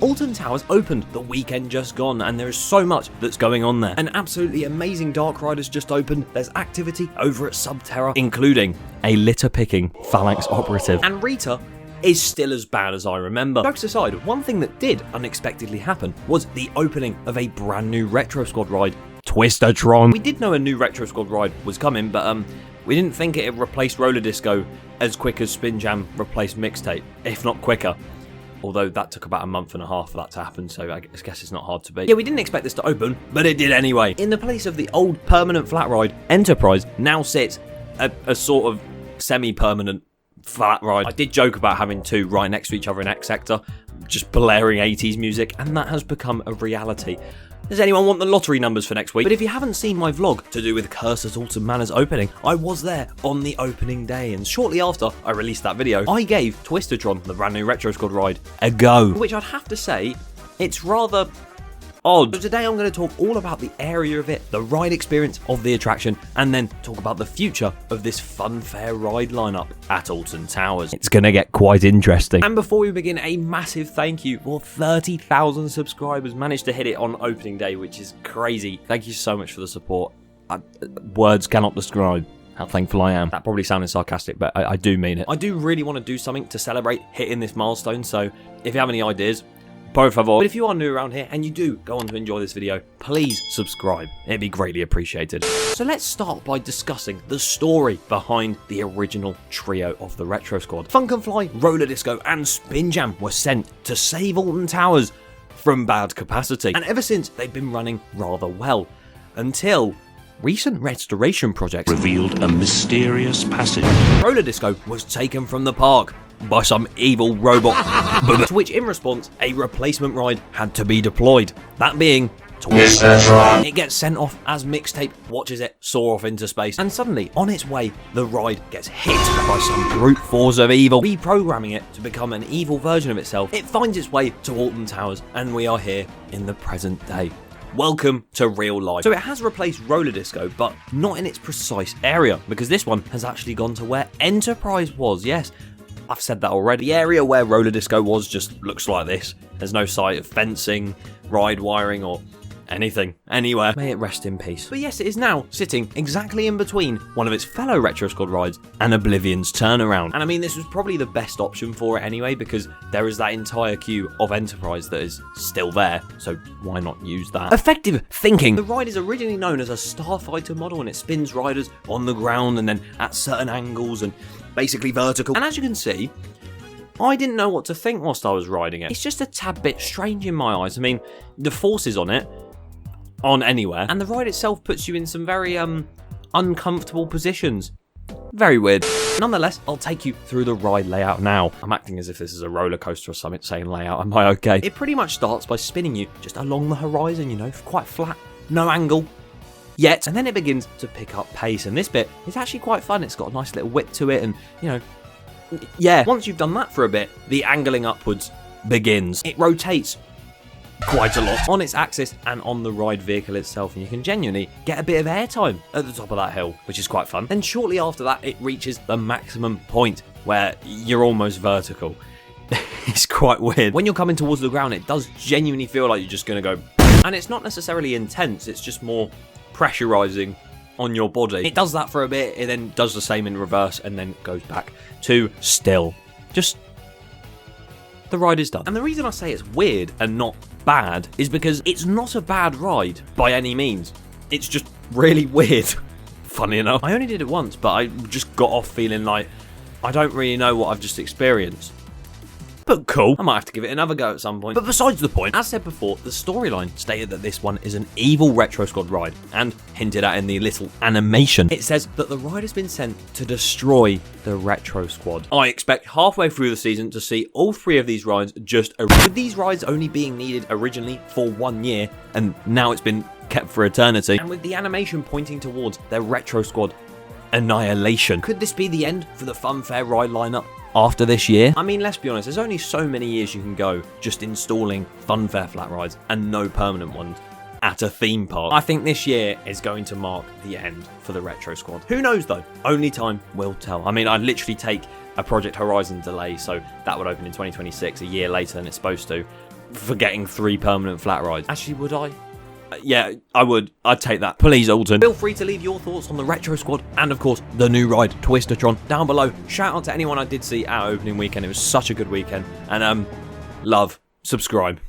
Alton Towers opened the weekend just gone, and there is so much that's going on there. An absolutely amazing dark ride has just opened. There's activity over at Subterra, including a litter-picking phalanx operative. And Rita is still as bad as I remember. Jokes aside, one thing that did unexpectedly happen was the opening of a brand new Retro Squad ride, Twistatron. We did know a new Retro Squad ride was coming, but we didn't think it'd replace Roller Disco as quick as Spin Jam replaced Mixtape, if not quicker. Although that took about a month and a half for that to happen, so I guess it's not hard to beat. Yeah, we didn't expect this to open, but it did anyway. In the place of the old permanent flat ride, Enterprise now sits a sort of semi-permanent flat ride. I did joke about having two right next to each other in X Sector, just blaring 80s music, and that has become a reality. Does anyone want the lottery numbers for next week? But if you haven't seen my vlog to do with Curse at Alton Manor's opening, I was there on the opening day, and shortly after I released that video, I gave Twistatron, the brand new Retro Squad ride, a go. Which I'd have to say, it's rather odd. So today I'm going to talk all about the area of it, the ride experience of the attraction, and then talk about the future of this funfair ride lineup at Alton Towers. It's going to get quite interesting. And before we begin, a massive thank you for 30,000 subscribers. Managed to hit it on opening day, which is crazy. Thank you so much for the support. Words cannot describe how thankful I am. That probably sounded sarcastic, but I do mean it. I do really want to do something to celebrate hitting this milestone, so if you have any ideas, por favor. But if you are new around here and you do go on to enjoy this video, please subscribe. It'd be greatly appreciated. So let's start by discussing the story behind the original trio of the Retro Squad. Funk and Fly, Roller Disco and Spin Jam were sent to save Alton Towers from bad capacity. And ever since, they've been running rather well. Until recent restoration projects revealed a mysterious passage. Roller Disco was taken from the park by some evil robot, to which in response, a replacement ride had to be deployed. That being Twistatron. It gets sent off as Mixtape watches it soar off into space, and suddenly, on its way, the ride gets hit by some brute force of evil. Reprogramming it to become an evil version of itself, it finds its way to Alton Towers, and we are here in the present day. Welcome to real life. So it has replaced Roller Disco, but not in its precise area, because this one has actually gone to where Enterprise was. Yes, I've said that already. The area where Roller Disco was just looks like this. There's no sight of fencing, ride wiring, or anything, anywhere. May it rest in peace. But yes, it is now sitting exactly in between one of its fellow Retro Squad rides and Oblivion's Turnaround. And I mean, this was probably the best option for it anyway, because there is that entire queue of Enterprise that is still there, so why not use that? Effective thinking. The ride is originally known as a Starfighter model, and it spins riders on the ground and then at certain angles and basically vertical. And as you can see, I didn't know what to think whilst I was riding it. It's just a tad bit strange in my eyes. I mean, the forces on it on anywhere, and the ride itself puts you in some very uncomfortable positions. Very weird. Nonetheless, I'll take you through the ride layout now. I'm acting as if this is a roller coaster or something, saying layout. Am I okay? It pretty much starts by spinning you just along the horizon, you know, quite flat, no angle yet, and then it begins to pick up pace, and this bit is actually quite fun. It's got a nice little whip to it, and you know, yeah, once you've done that for a bit, the angling upwards begins. It rotates quite a lot on its axis and on the ride vehicle itself, and you can genuinely get a bit of airtime at the top of that hill, which is quite fun. Then shortly after that, it reaches the maximum point where you're almost vertical. It's quite weird. When you're coming towards the ground, it does genuinely feel like you're just going to go, and it's not necessarily intense, it's just more pressurizing on your body. It does that for a bit, it then does the same in reverse, and then goes back to still. Just the ride is done. And the reason I say it's weird and not bad is because it's not a bad ride by any means. It's just really weird. Funny enough. I only did it once, but I just got off feeling like I don't really know what I've just experienced. But cool. I might have to give it another go at some point. But besides the point, as said before, the storyline stated that this one is an evil Retro Squad ride, and hinted at in the little animation, it says that the ride has been sent to destroy the Retro Squad. I expect halfway through the season to see all three of these rides just with these rides only being needed originally for 1 year, and now it's been kept for eternity, and with the animation pointing towards their Retro Squad annihilation. Could this be the end for the funfair ride lineup after this year? I mean, let's be honest, there's only so many years you can go just installing funfair flat rides and no permanent ones at a theme park. I think this year is going to mark the end for the Retro Squad. Who knows though? Only time will tell. I mean, I'd literally take a Project Horizon delay, so that would open in 2026, a year later than it's supposed to, for getting 3 permanent flat rides. Actually, would I? Yeah, I would. I'd take that. Please, Alton. Feel free to leave your thoughts on the Retro Squad and, of course, the new ride, Twistatron, down below. Shout out to anyone I did see at opening weekend. It was such a good weekend. And, love, subscribe.